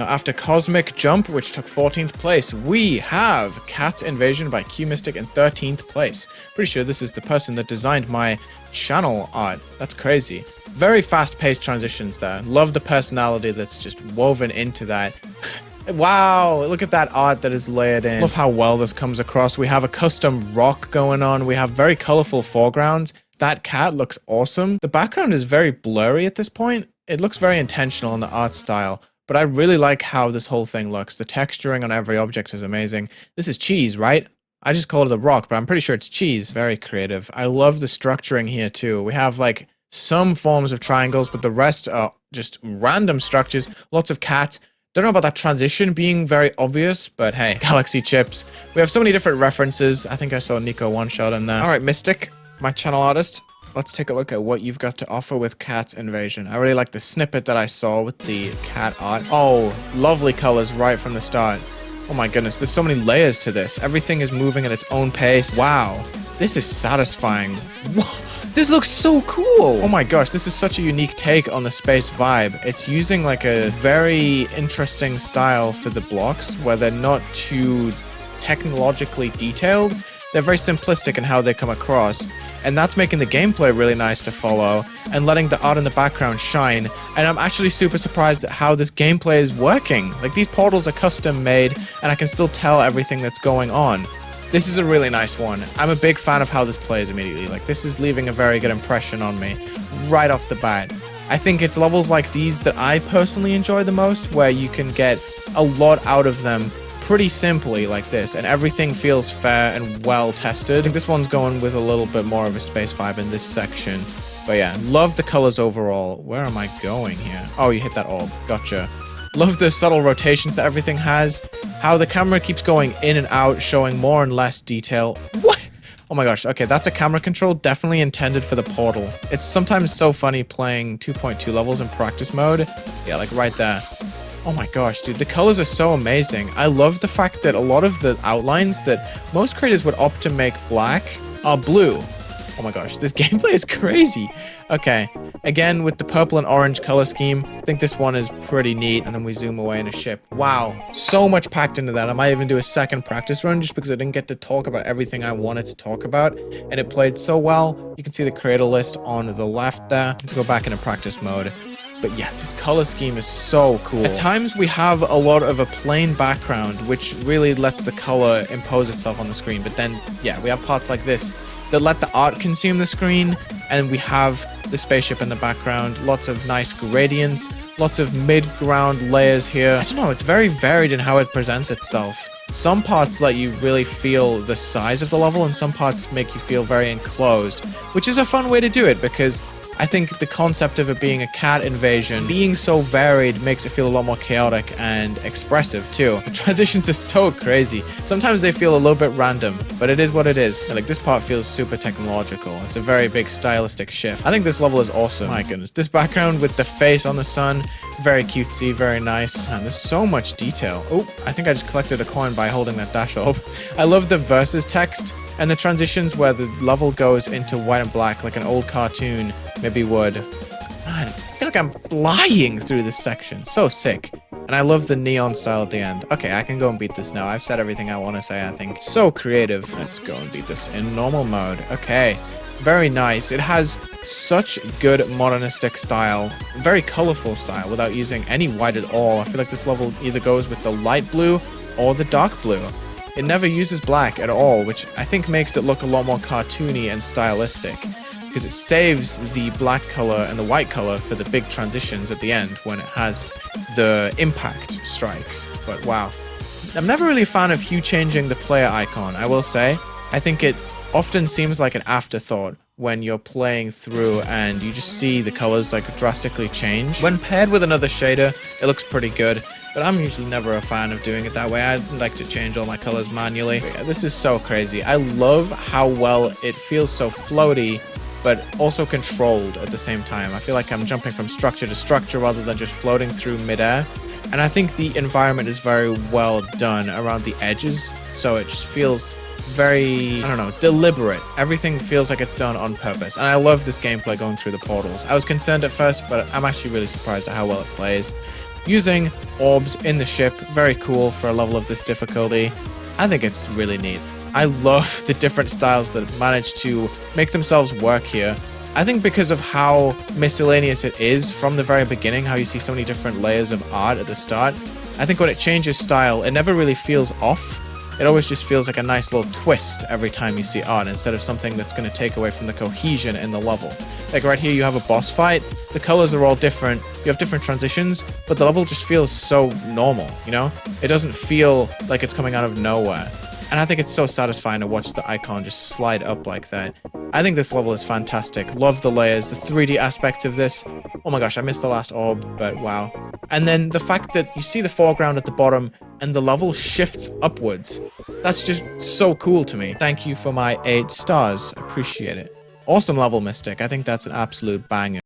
After Cosmic Jump, which took 14th place, we have Cat's Invasion by qMystic in 13th place. Pretty sure this is the person that designed my channel art. That's crazy. Very fast-paced transitions there. Love the personality that's just woven into that. Wow, look at that art that is layered in. Love how well this comes across. We have a custom rock going on. We have very colorful foregrounds. That cat looks awesome. The background is very blurry at this point. It looks very intentional in the art style. But I really like how this whole thing looks. The texturing on every object is amazing. This is cheese, right? I just called it a rock, but I'm pretty sure it's cheese. Very creative. I love the structuring here too. We have like some forms of triangles, but the rest are just random structures. Lots of cats. Don't know about that transition being very obvious, but hey, galaxy chips. We have so many different references. I think I saw Nico one shot in there. All right, Mystic, my channel artist. Let's take a look at what you've got to offer with Cat's Invasion. I really like the snippet that I saw with the cat art. Oh, lovely colors right from the start. Oh my goodness, there's so many layers to this. Everything is moving at its own pace. Wow, this is satisfying. This looks so cool. Oh my gosh, this is such a unique take on the space vibe. It's using like a very interesting style for the blocks where they're not too technologically detailed. They're very simplistic in how they come across, and that's making the gameplay really nice to follow and letting the art in the background shine. And I'm actually super surprised at how this gameplay is working. Like, these portals are custom made and I can still tell everything that's going on. This is a really nice one. I'm a big fan of how this plays immediately. Like, this is leaving a very good impression on me right off the bat. I think it's levels like these that I personally enjoy the most, where you can get a lot out of them pretty simply like this, and everything feels fair and well tested. I think this one's going with a little bit more of a space vibe in this section. But yeah, love the colors overall. Where am I going here? Oh, you hit that orb. Gotcha. Love the subtle rotations that everything has. How the camera keeps going in and out, showing more and less detail. What? Oh my gosh. Okay, that's a camera control definitely intended for the portal. It's sometimes so funny playing 2.2 levels in practice mode. Yeah, like right there. Oh my gosh, dude, the colors are so amazing. I love the fact that a lot of the outlines that most creators would opt to make black are blue. Oh my gosh, this gameplay is crazy. Okay, again, with the purple and orange color scheme, I think this one is pretty neat. And then we zoom away in a ship. Wow, so much packed into that. I might even do a second practice run just because I didn't get to talk about everything I wanted to talk about. And it played so well. You can see the creator list on the left there. Let's go back into practice mode. But yeah, this color scheme is so cool. At times we have a lot of a plain background, which really lets the color impose itself on the screen. But then, yeah, we have parts like this that let the art consume the screen, and we have the spaceship in the background. Lots of nice gradients, lots of mid-ground layers here. I don't know, it's very varied in how it presents itself. Some parts let you really feel the size of the level, and some parts make you feel very enclosed, which is a fun way to do it because I think the concept of it being a cat invasion, being so varied, makes it feel a lot more chaotic and expressive too. The transitions are so crazy. Sometimes they feel a little bit random, but it is what it is. And like, this part feels super technological. It's a very big stylistic shift. I think this level is awesome. My goodness. This background with the face on the sun, very cutesy, very nice. And there's so much detail. Oh, I think I just collected a coin by holding that dash orb. I love the versus text and the transitions where the level goes into white and black like an old cartoon maybe would. Man, I feel like I'm flying through this section. So sick. And I love the neon style at the end. Okay, I can go and beat this now. I've said everything I want to say, I think. So creative. Let's go and beat this in normal mode. Okay. Very nice. It has such good modernistic style. Very colorful style without using any white at all. I feel like this level either goes with the light blue or the dark blue. It never uses black at all, which I think makes it look a lot more cartoony and stylistic, because it saves the black color and the white color for the big transitions at the end when it has the impact strikes. But wow. I'm never really a fan of hue changing the player icon, I will say. I think it often seems like an afterthought when you're playing through and you just see the colors like drastically change. When paired with another shader, it looks pretty good. But I'm usually never a fan of doing it that way. I like to change all my colors manually. But yeah, this is so crazy. I love how well it feels so floaty, but also controlled at the same time. I feel like I'm jumping from structure to structure rather than just floating through midair. And I think the environment is very well done around the edges, so it just feels very, I don't know, deliberate. Everything feels like it's done on purpose. And I love this gameplay going through the portals. I was concerned at first, but I'm actually really surprised at how well it plays. using orbs in the ship. Very cool for a level of this difficulty. I think it's really neat. I love the different styles that manage to make themselves work here. I think because of how miscellaneous it is from the very beginning, how you see so many different layers of art at the start, I think when it changes style, it never really feels off. It always just feels like a nice little twist every time you see art, instead of something that's going to take away from the cohesion in the level. Like right here, you have a boss fight. The colors are all different. You have different transitions, but the level just feels so normal, you know? It doesn't feel like it's coming out of nowhere. And I think it's so satisfying to watch the icon just slide up like that. I think this level is fantastic. Love the layers, the 3D aspects of this. Oh my gosh, I missed the last orb, but wow. And then the fact that you see the foreground at the bottom and the level shifts upwards. That's just so cool to me. Thank you for my 8 stars. Appreciate it. Awesome level, Mystic. I think that's an absolute banger.